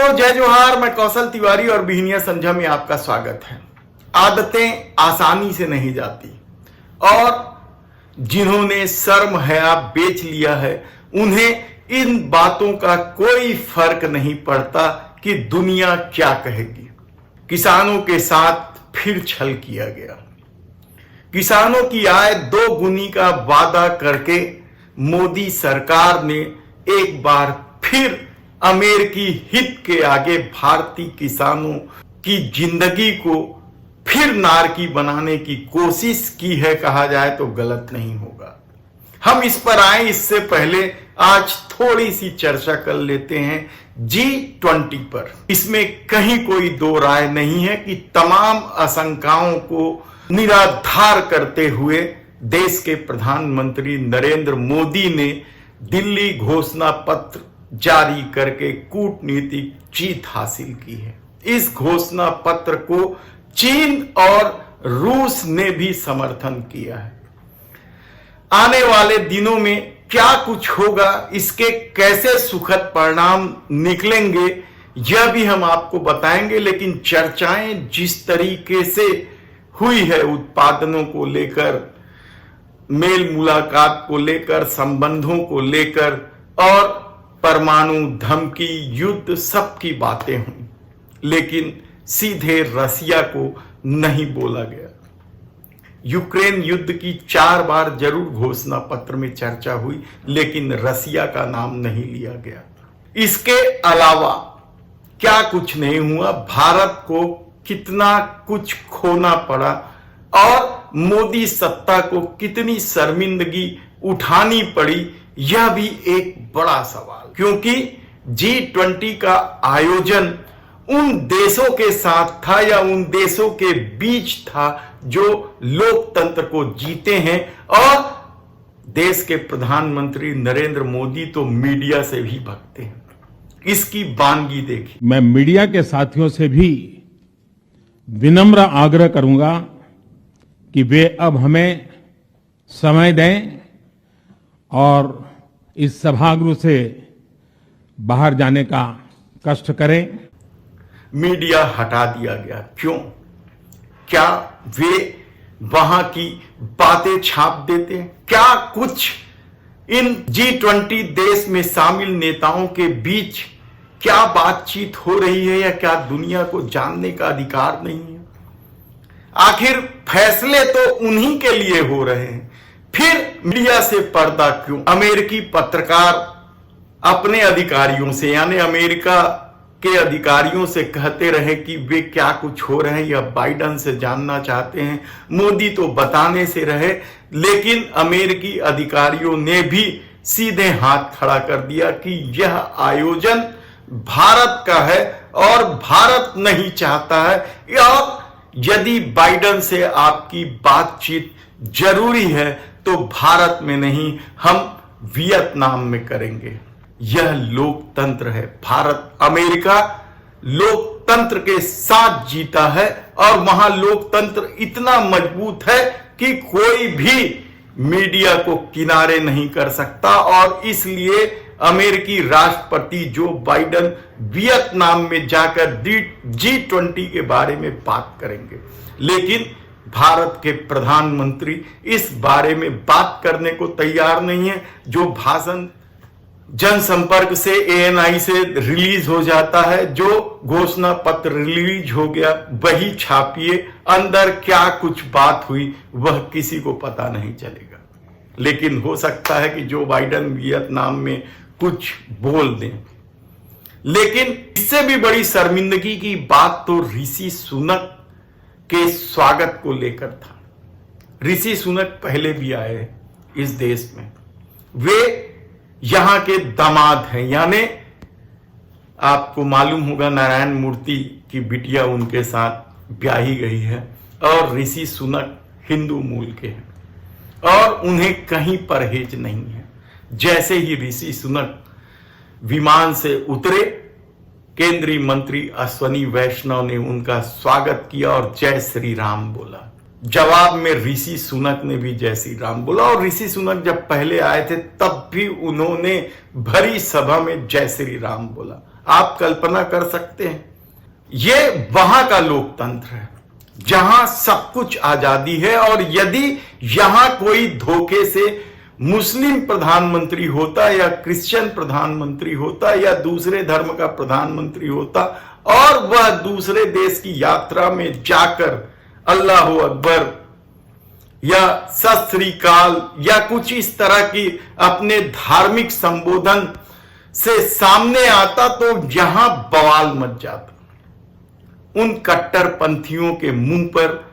नमो जय जोहार। मैं कौशल तिवारी और बिहनिया संझा में आपका स्वागत है। आदतें आसानी से नहीं जाती और जिन्होंने शर्म हया बेच लिया है उन्हें इन बातों का कोई फर्क नहीं पड़ता कि दुनिया क्या कहेगी। किसानों के साथ फिर छल किया गया। किसानों की आय 2 गुनी का वादा करके मोदी सरकार ने एक बार फिर अमेरिकी हित के आगे भारतीय किसानों की जिंदगी को फिर नारकी बनाने की कोशिश की है, कहा जाए तो गलत नहीं होगा। हम इस पर आए इससे पहले आज थोड़ी सी चर्चा कर लेते हैं G20 पर। इसमें कहीं कोई दो राय नहीं है कि तमाम आशंकाओं को निराधार करते हुए देश के प्रधानमंत्री नरेंद्र मोदी ने दिल्ली घोषणा पत्र जारी करके कूटनीतिक जीत हासिल की है। इस घोषणा पत्र को चीन और रूस ने भी समर्थन किया है। आने वाले दिनों में क्या कुछ होगा, इसके कैसे सुखद परिणाम निकलेंगे, यह भी हम आपको बताएंगे। लेकिन चर्चाएं जिस तरीके से हुई है उत्पादनों को लेकर, मेल मुलाकात को लेकर, संबंधों को लेकर और परमाणु धमकी युद्ध सबकी बातें हुई, लेकिन सीधे रसिया को नहीं बोला गया। यूक्रेन युद्ध की 4 बार जरूर घोषणा पत्र में चर्चा हुई, लेकिन रसिया का नाम नहीं लिया गया। इसके अलावा क्या कुछ नहीं हुआ, भारत को कितना कुछ खोना पड़ा और मोदी सत्ता को कितनी शर्मिंदगी उठानी पड़ी, यह भी एक बड़ा सवाल। क्योंकि G20 का आयोजन उन देशों के साथ था या उन देशों के बीच था जो लोकतंत्र को जीते हैं, और देश के प्रधानमंत्री नरेंद्र मोदी तो मीडिया से भी भगते हैं। इसकी वानगी देखिए। मैं मीडिया के साथियों से भी विनम्र आग्रह करूंगा कि वे अब हमें समय दें और इस सभागृह से बाहर जाने का कष्ट करें। मीडिया हटा दिया गया, क्यों? क्या वे वहां की बातें छाप देते हैं? क्या कुछ इन G20 देश में शामिल नेताओं के बीच क्या बातचीत हो रही है, या क्या दुनिया को जानने का अधिकार नहीं है? आखिर फैसले तो उन्हीं के लिए हो रहे हैं, फिर मीडिया से पर्दा क्यों? अमेरिकी पत्रकार अपने अधिकारियों से यानी अमेरिका के अधिकारियों से कहते रहे कि वे क्या कुछ हो रहे हैं या बाइडेन से जानना चाहते हैं। मोदी तो बताने से रहे, लेकिन अमेरिकी अधिकारियों ने भी सीधे हाथ खड़ा कर दिया कि यह आयोजन भारत का है और भारत नहीं चाहता है, और यदि बाइडेन से आपकी बातचीत जरूरी है तो भारत में नहीं, हम वियतनाम में करेंगे। यह लोकतंत्र है। भारत अमेरिका लोकतंत्र के साथ जीता है और वहां लोकतंत्र इतना मजबूत है कि कोई भी मीडिया को किनारे नहीं कर सकता, और इसलिए अमेरिकी राष्ट्रपति जो बाइडेन वियतनाम में जाकर G20 के बारे में बात करेंगे, लेकिन भारत के प्रधानमंत्री इस बारे में बात करने को तैयार नहीं है। जो भाषण जनसंपर्क से ANI से रिलीज हो जाता है, जो घोषणा पत्र रिलीज हो गया, वही छापिए। अंदर क्या कुछ बात हुई वह किसी को पता नहीं चलेगा। लेकिन हो सकता है कि जो बाइडेन वियतनाम में कुछ बोल दें। लेकिन इससे भी बड़ी शर्मिंदगी की बात तो ऋषि सुनक के स्वागत को लेकर था। ऋषि सुनक पहले भी आए इस देश में। वे यहां के दामाद हैं, यानी आपको मालूम होगा नारायण मूर्ति की बिटिया उनके साथ ब्याही गई है, और ऋषि सुनक हिंदू मूल के हैं और उन्हें कहीं परहेज नहीं है। जैसे ही ऋषि सुनक विमान से उतरे, केंद्रीय मंत्री अश्वनी वैष्णव ने उनका स्वागत किया और जय श्री राम बोला। जवाब में ऋषि सुनक ने भी जय श्री राम बोला, और ऋषि सुनक जब पहले आए थे तब भी उन्होंने भरी सभा में जय श्री राम बोला। आप कल्पना कर सकते हैं? ये वहां का लोकतंत्र है जहां सब कुछ आजादी है, और यदि यहां कोई धोखे से मुस्लिम प्रधानमंत्री होता या क्रिश्चियन प्रधानमंत्री होता या दूसरे धर्म का प्रधानमंत्री होता और वह दूसरे देश की यात्रा में जाकर अल्लाह अकबर या सत श्री अकाल या कुछ इस तरह की अपने धार्मिक संबोधन से सामने आता तो यहां बवाल मच जाता। उन कट्टरपंथियों के मुंह पर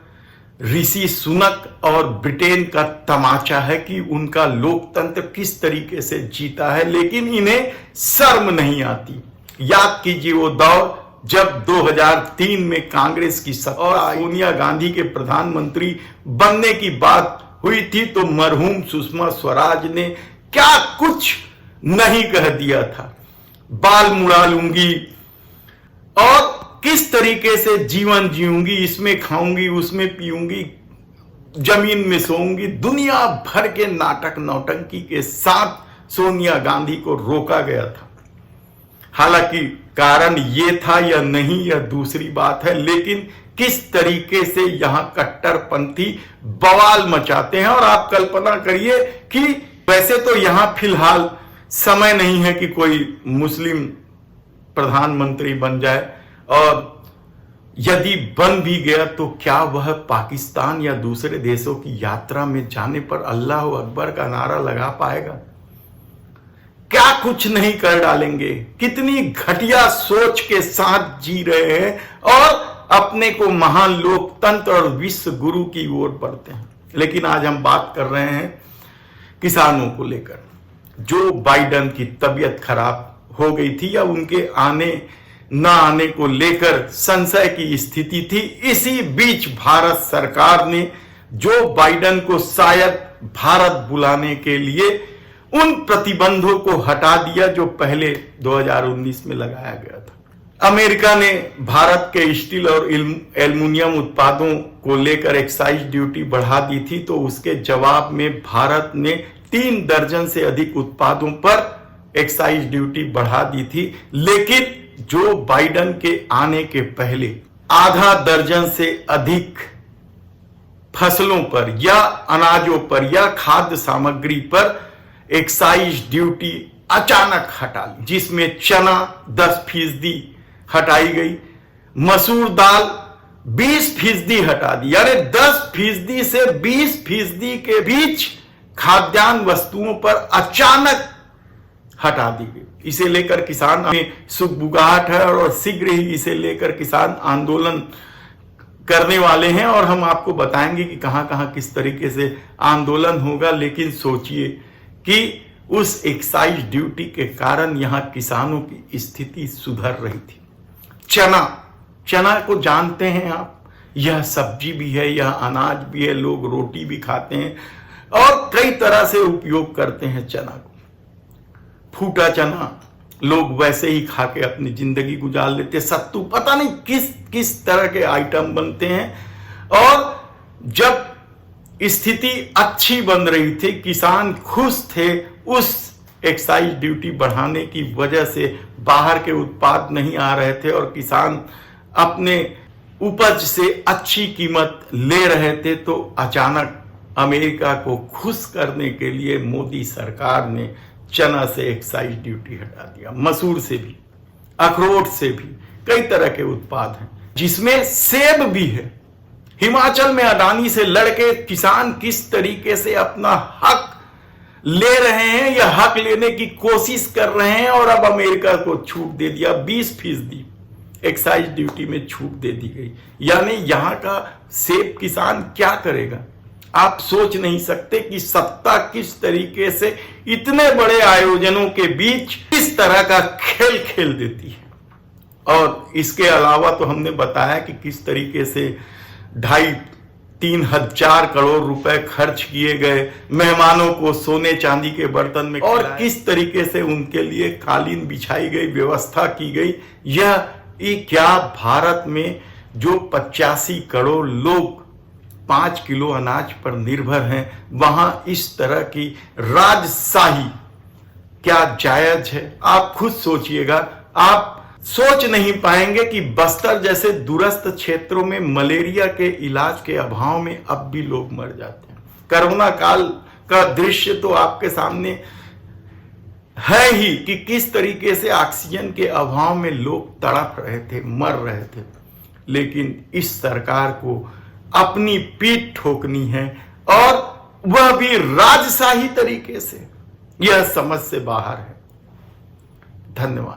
ऋषि सुनक और ब्रिटेन का तमाचा है कि उनका लोकतंत्र किस तरीके से जीता है, लेकिन इन्हें शर्म नहीं आती। याद कीजिए वो दौर जब 2003 में कांग्रेस की और सोनिया गांधी के प्रधानमंत्री बनने की बात हुई थी तो मरहूम सुषमा स्वराज ने क्या कुछ नहीं कह दिया था। बाल मुड़ा लूंगी और किस तरीके से जीवन जीऊंगी, इसमें खाऊंगी उसमें पीऊंगी, जमीन में सोऊंगी, दुनिया भर के नाटक नौटंकी के साथ सोनिया गांधी को रोका गया था। हालांकि कारण यह था या नहीं यह दूसरी बात है, लेकिन किस तरीके से यहां कट्टरपंथी बवाल मचाते हैं। और आप कल्पना करिए कि वैसे तो यहां फिलहाल समय नहीं है कि कोई मुस्लिम प्रधानमंत्री बन जाए, और यदि बन भी गया तो क्या वह पाकिस्तान या दूसरे देशों की यात्रा में जाने पर अल्लाह अकबर का नारा लगा पाएगा? क्या कुछ नहीं कर डालेंगे? कितनी घटिया सोच के साथ जी रहे हैं और अपने को महान लोकतंत्र और विश्व गुरु की ओर बढ़ते हैं। लेकिन आज हम बात कर रहे हैं किसानों को लेकर। जो बाइडेन की तबीयत खराब हो गई थी या उनके आने न आने को लेकर संशय की स्थिति थी, इसी बीच भारत सरकार ने जो बाइडेन को शायद भारत बुलाने के लिए उन प्रतिबंधों को हटा दिया जो पहले 2019 में लगाया गया था। अमेरिका ने भारत के स्टील और एल्युमिनियम उत्पादों को लेकर एक्साइज ड्यूटी बढ़ा दी थी, तो उसके जवाब में भारत ने 3 दर्जन से अधिक उत्पादों पर एक्साइज ड्यूटी बढ़ा दी थी। लेकिन जो बाइडेन के आने के पहले आधा दर्जन से अधिक फसलों पर या अनाजों पर या खाद्य सामग्री पर एक्साइज ड्यूटी अचानक हटा ली, जिसमें चना 10% हटाई गई, मसूर दाल 20% हटा दी, यानी 10% से 20% के बीच खाद्यान्न वस्तुओं पर अचानक हटा दी गई। इसे लेकर किसान में सुगबुगाहट है और शीघ्र ही इसे लेकर किसान आंदोलन करने वाले हैं, और हम आपको बताएंगे कि कहां कहां किस तरीके से आंदोलन होगा। लेकिन सोचिए कि उस एक्साइज ड्यूटी के कारण यहां किसानों की स्थिति सुधर रही थी। चना को जानते हैं आप, यह सब्जी भी है, यह अनाज भी है, लोग रोटी भी खाते हैं और कई तरह से उपयोग करते हैं चना को। फूटा चना लोग वैसे ही खा के अपनी जिंदगी गुजार लेते, सत्तू पता नहीं किस किस तरह के आइटम बनते हैं। और जब स्थिति अच्छी बन रही थी, किसान खुश थे, उस एक्साइज ड्यूटी बढ़ाने की वजह से बाहर के उत्पाद नहीं आ रहे थे और किसान अपने उपज से अच्छी कीमत ले रहे थे, तो अचानक अमेरिका को खुश करने के लिए मोदी सरकार ने चना से एक्साइज ड्यूटी हटा दिया। मसूर से भी, अखरोट से भी, कई तरह के उत्पाद हैं, जिसमें सेब भी है। हिमाचल में अडानी से लड़के किसान किस तरीके से अपना हक ले रहे हैं या हक लेने की कोशिश कर रहे हैं, और अब अमेरिका को छूट दे दिया, 20% एक्साइज ड्यूटी में छूट दे दी गई। यानी यहां का सेब किसान क्या करेगा? आप सोच नहीं सकते कि सत्ता किस तरीके से इतने बड़े आयोजनों के बीच इस तरह का खेल खेल देती है। और इसके अलावा तो हमने बताया कि किस तरीके से 2.5-3 हजार करोड़ रुपए खर्च किए गए, मेहमानों को सोने चांदी के बर्तन में, और किस तरीके से उनके लिए कालीन बिछाई गई, व्यवस्था की गई। यह क्या भारत में जो 85 करोड़ लोग 5 किलो अनाज पर निर्भर हैं, वहां इस तरह की राजशाही क्या जायज है? आप खुद सोचिएगा। आप सोच नहीं पाएंगे कि बस्तर जैसे दूरस्थ क्षेत्रों में मलेरिया के इलाज के अभाव में अब भी लोग मर जाते हैं। कोरोना काल का दृश्य तो आपके सामने है ही कि किस तरीके से ऑक्सीजन के अभाव में लोग तड़प रहे थे, मर रहे थे। लेकिन इस सरकार को अपनी पीठ ठोकनी है, और वह भी राजशाही तरीके से। यह समझ से बाहर है। धन्यवाद।